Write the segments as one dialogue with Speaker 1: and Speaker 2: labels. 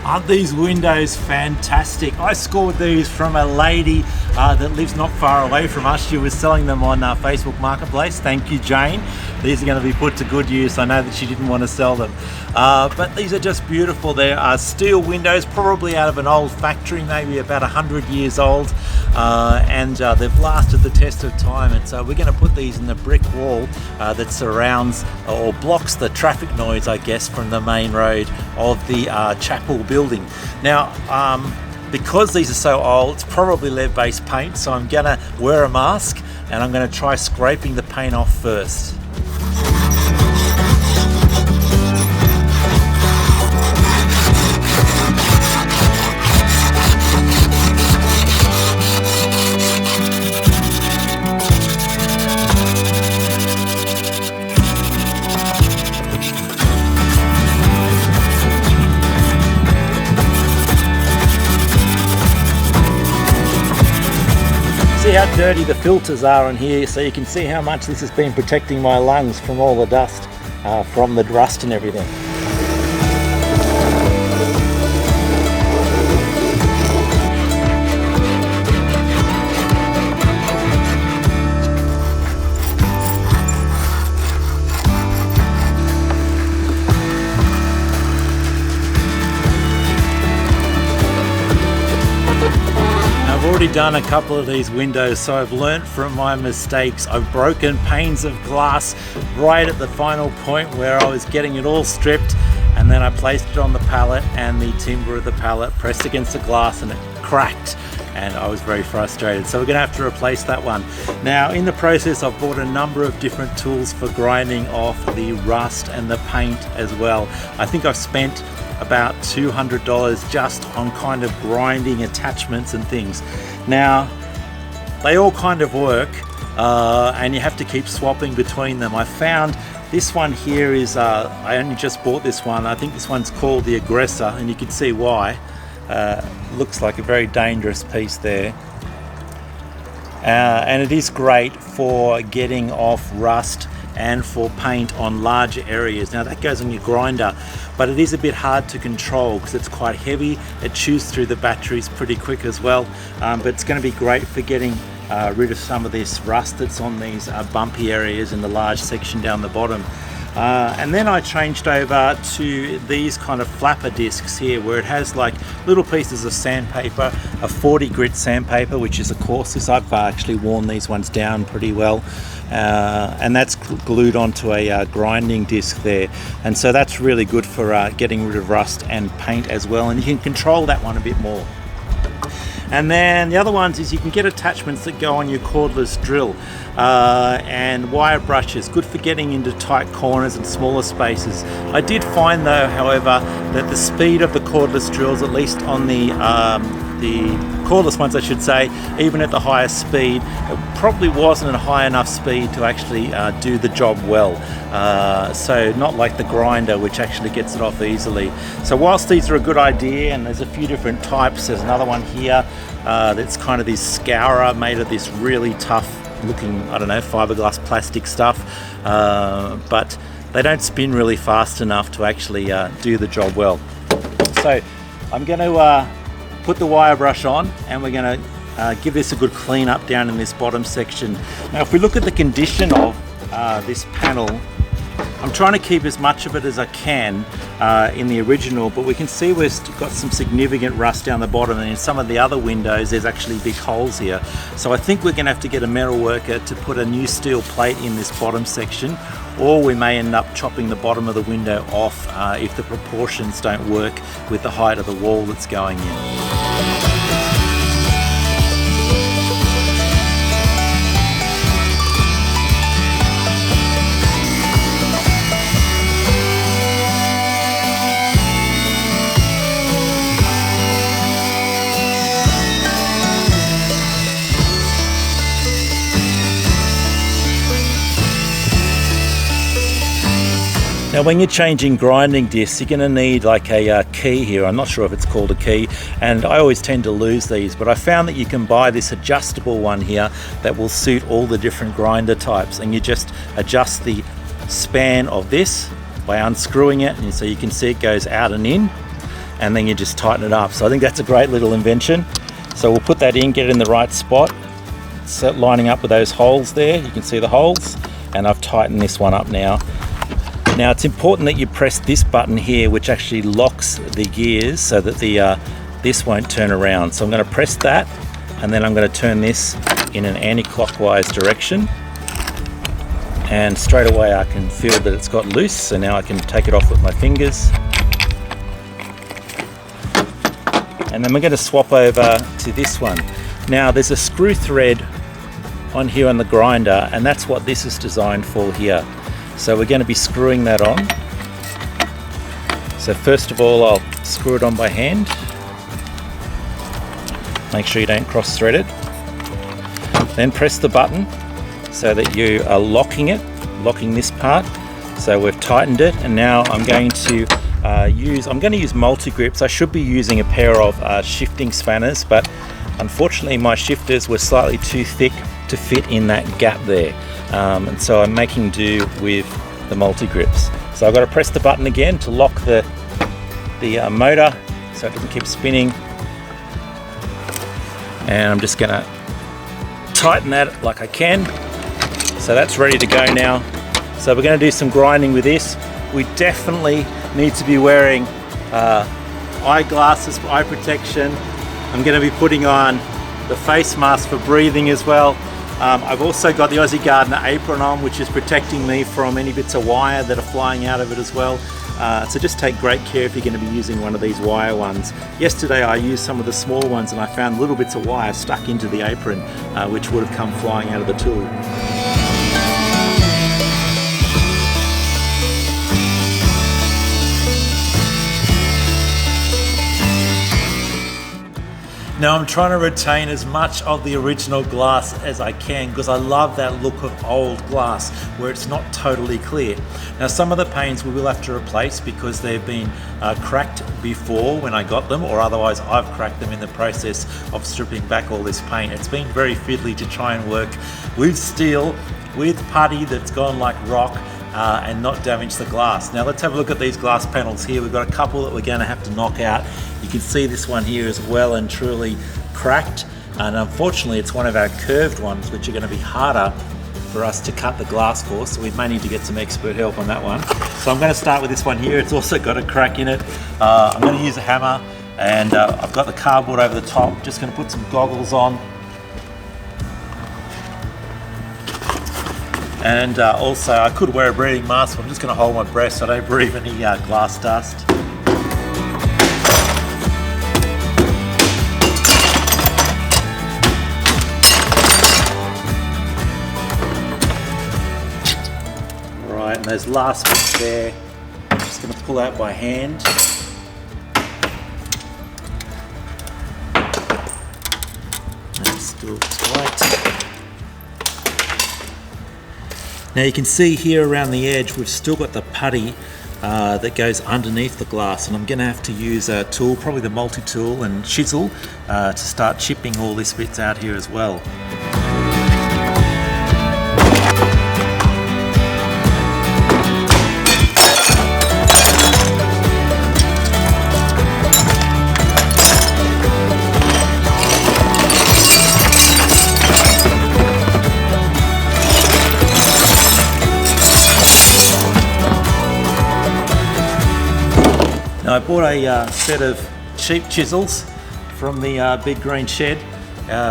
Speaker 1: Aren't these windows fantastic? I scored these from a lady that lives not far away from us. She was selling them on Facebook Marketplace. Thank you, Jane. These are going to be put to good use. I know that she didn't want to sell them. But these are just beautiful. They are steel windows, probably out of an old factory, maybe about 100 years old. And they've lasted the test of time. And so we're going to put these in the brick wall that surrounds or blocks the traffic noise, I guess, from the main road of the chapel building. Now, because these are so old, it's probably lead-based paint, so I'm gonna wear a mask and I'm gonna try scraping the paint off first. See how dirty the filters are in here, so you can see how much this has been protecting my lungs from all the dust, from the rust and everything. I've already done a couple of these windows, so I've learnt from my mistakes. I've broken panes of glass right at the final point where I was getting it all stripped, and then I placed it on the pallet and the timber of the pallet pressed against the glass and it cracked, and I was very frustrated. So we're going to have to replace that one. Now, in the process, I've bought a number of different tools for grinding off the rust and the paint as well. I think I've spent about $200 just on kind of grinding attachments and things. Now, they all kind of work, and you have to keep swapping between them. I found this one here is, I only just bought this one. I think this one's called the Aggressor, and you can see why. Looks like a very dangerous piece there. And it is great for getting off rust and for paint on larger areas. Now that goes on your grinder, but it is a bit hard to control because it's quite heavy. It chews through the batteries pretty quick as well, but it's going to be great for getting rid of some of this rust that's on these bumpy areas in the large section down the bottom. And then I changed over to these kind of flapper discs here, where it has like little pieces of sandpaper, a 40 grit sandpaper, which is the coarsest. I've actually worn these ones down pretty well, and that's glued onto a grinding disc there, and so that's really good for getting rid of rust and paint as well, and you can control that one a bit more. And then the other ones is you can get attachments that go on your cordless drill, and wire brushes, good for getting into tight corners and smaller spaces. I did find though, however, that the speed of the cordless drills, at least on the cordless ones I should say, even at the highest speed, it probably wasn't at a high enough speed to actually do the job well. So not like the grinder, which actually gets it off easily. So whilst these are a good idea, and there's a few different types, there's another one here that's kind of this scourer made of this really tough looking, I don't know, fiberglass plastic stuff, but they don't spin really fast enough to actually do the job well. So I'm going to put the wire brush on, and we're going to give this a good clean up down in this bottom section. Now if we look at the condition of this panel, I'm trying to keep as much of it as I can in the original, but we can see we've got some significant rust down the bottom, and in some of the other windows there's actually big holes here. So I think we're going to have to get a metal worker to put a new steel plate in this bottom section, or we may end up chopping the bottom of the window off if the proportions don't work with the height of the wall that's going in. Now when you're changing grinding discs, you're going to need like a key here. I'm not sure if it's called a key, and I always tend to lose these, but I found that you can buy this adjustable one here that will suit all the different grinder types, and you just adjust the span of this by unscrewing it, and so you can see it goes out and in. and then you just tighten it up. So I think that's a great little invention. So we'll put that in, get it in the right spot. So lining up with those holes there, you can see the holes, and I've tightened this one up now. Now it's important that you press this button here, which actually locks the gears so that this won't turn around. So I'm going to press that, and then I'm going to turn this in an anti-clockwise direction. And straight away I can feel that it's got loose, so now I can take it off with my fingers. And then we're going to swap over to this one. Now there's a screw thread on here on the grinder, and that's what this is designed for here. So we're going to be screwing that on. So first of all, I'll screw it on by hand. Make sure you don't cross thread it. Then press the button so that you are locking this part. So we've tightened it, and now I'm going to use multi-grips. I should be using a pair of shifting spanners, but unfortunately my shifters were slightly too thick to fit in that gap there, and so I'm making do with the multi-grips. So I've got to press the button again to lock the motor so it doesn't keep spinning, and I'm just going to tighten that like I can. So that's ready to go now. So we're going to do some grinding with this. We definitely need to be wearing eyeglasses for eye protection. I'm going to be putting on the face mask for breathing as well. I've also got the Aussie Gardener apron on, which is protecting me from any bits of wire that are flying out of it as well. So just take great care if you're going to be using one of these wire ones. Yesterday I used some of the small ones, and I found little bits of wire stuck into the apron, which would have come flying out of the tool. Now I'm trying to retain as much of the original glass as I can, because I love that look of old glass where it's not totally clear. Now some of the panes we will have to replace because they've been cracked before when I got them, or otherwise I've cracked them in the process of stripping back all this paint. It's been very fiddly to try and work with steel, with putty that's gone like rock, and not damage the glass. Now let's have a look at these glass panels here. We've got a couple that we're going to have to knock out. You can see this one here is well and truly cracked, and unfortunately it's one of our curved ones, which are going to be harder for us to cut the glass for, so we may need to get some expert help on that one. So I'm going to start with this one here. It's also got a crack in it. I'm going to use a hammer, and I've got the cardboard over the top. Just going to put some goggles on. And also I could wear a breathing mask, but I'm just going to hold my breath so I don't breathe any glass dust. Right, and those last bits there, I'm just going to pull out by hand. That's still tight. Now you can see here around the edge we've still got the putty that goes underneath the glass, and I'm going to have to use a tool, probably the multi-tool and chisel, to start chipping all these bits out here as well. Now I bought a set of cheap chisels from the Big Green Shed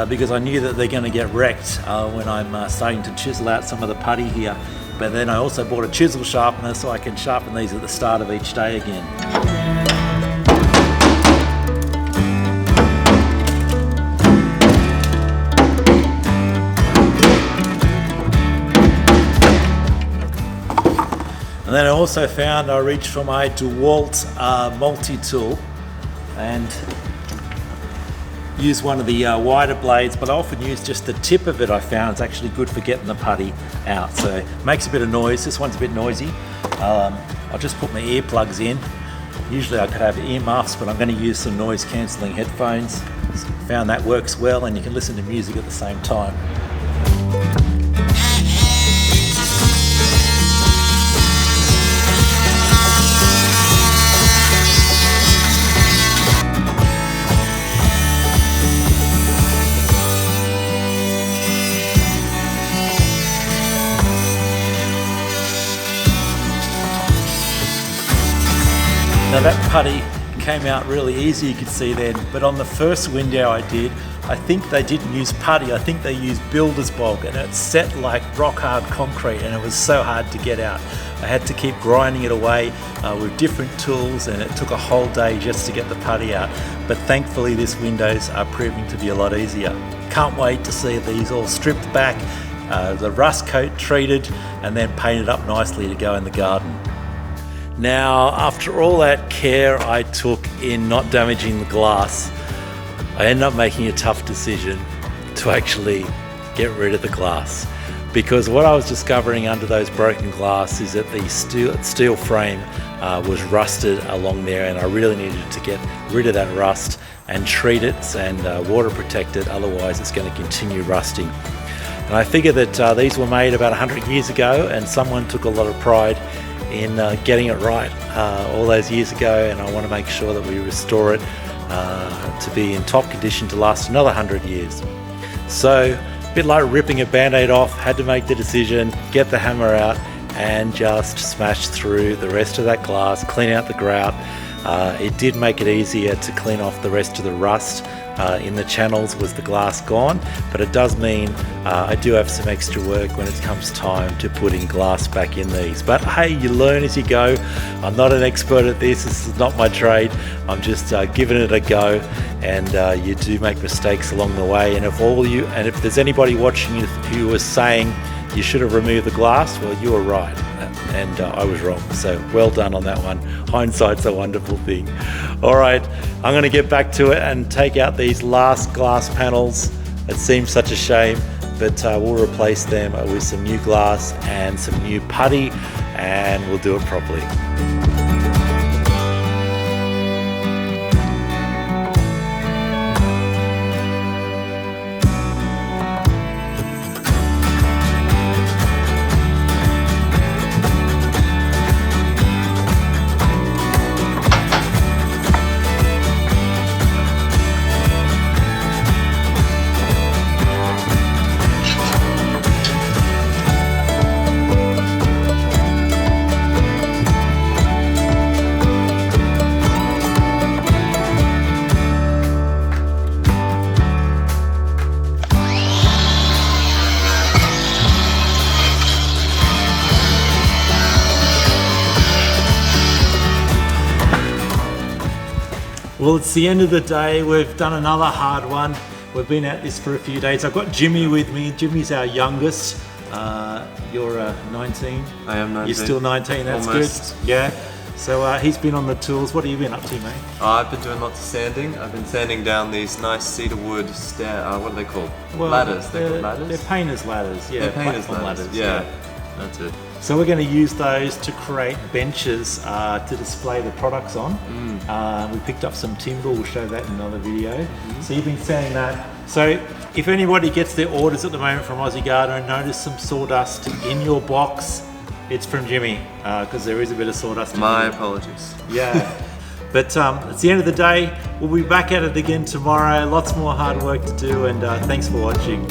Speaker 1: because I knew that they're going to get wrecked when I'm starting to chisel out some of the putty here. But then I also bought a chisel sharpener so I can sharpen these at the start of each day again. And then I also found I reached for my DeWalt multi-tool and use one of the wider blades, but I often use just the tip of it. I found it's actually good for getting the putty out. So it makes a bit of noise. This one's a bit noisy. I'll just put my earplugs in. Usually I could have earmuffs, but I'm going to use some noise cancelling headphones. Found that works well, and you can listen to music at the same time. Now that putty came out really easy, you could see then, but on the first window I did, I think they didn't use putty, I think they used builder's bog, and it set like rock hard concrete and it was so hard to get out. I had to keep grinding it away with different tools, and it took a whole day just to get the putty out. But thankfully these windows are proving to be a lot easier. Can't wait to see these all stripped back, the rust coat treated, and then painted up nicely to go in the garden. Now, after all that care I took in not damaging the glass, I ended up making a tough decision to actually get rid of the glass, because what I was discovering under those broken glass is that the steel frame was rusted along there, and I really needed to get rid of that rust and treat it and water protect it, otherwise it's going to continue rusting. And I figured that these were made about 100 years ago, and someone took a lot of pride in getting it right all those years ago, and I want to make sure that we restore it to be in top condition to last another 100 years. So, a bit like ripping a band-aid off, had to make the decision, get the hammer out and just smash through the rest of that glass, clean out the grout. It did make it easier to clean off the rest of the rust in the channels with the glass gone, but it does mean I do have some extra work when it comes time to putting glass back in these. But hey, you learn as you go. I'm not an expert at this is not my trade. I'm just giving it a go, and you do make mistakes along the way. And if there's anybody watching you who was saying you should have removed the glass, well, you were right, and I was wrong. So well done on that one. Hindsight's a wonderful thing. All right, I'm going to get back to it and take out these last glass panels. It seems such a shame, but we'll replace them with some new glass and some new putty, and we'll do it properly. Well, it's the end of the day. We've done another hard one. We've been at this for a few days. I've got Jimmy with me. Jimmy's our youngest. You're 19.
Speaker 2: I am 19.
Speaker 1: You're still 19, that's
Speaker 2: almost.
Speaker 1: Good. Yeah. So he's been on the tools. What have you been up to, mate?
Speaker 2: I've been doing lots of sanding. I've been sanding down these nice cedar wood what are they called?
Speaker 1: Well,
Speaker 2: ladders. They're called ladders?
Speaker 1: They're painters' ladders. Yeah,
Speaker 2: they're painters' ladders. Yeah, that's it.
Speaker 1: So we're going to use those to create benches to display the products on. We picked up some timber, we'll show that in another video. So you've been sanding that. So if anybody gets their orders at the moment from Aussie Gardener and notice some sawdust in your box, it's from Jimmy, because there is a bit of sawdust in
Speaker 2: My
Speaker 1: there.
Speaker 2: apologies.
Speaker 1: Yeah. But it's the end of the day. We'll be back at it again tomorrow. Lots more hard work to do, and thanks for watching.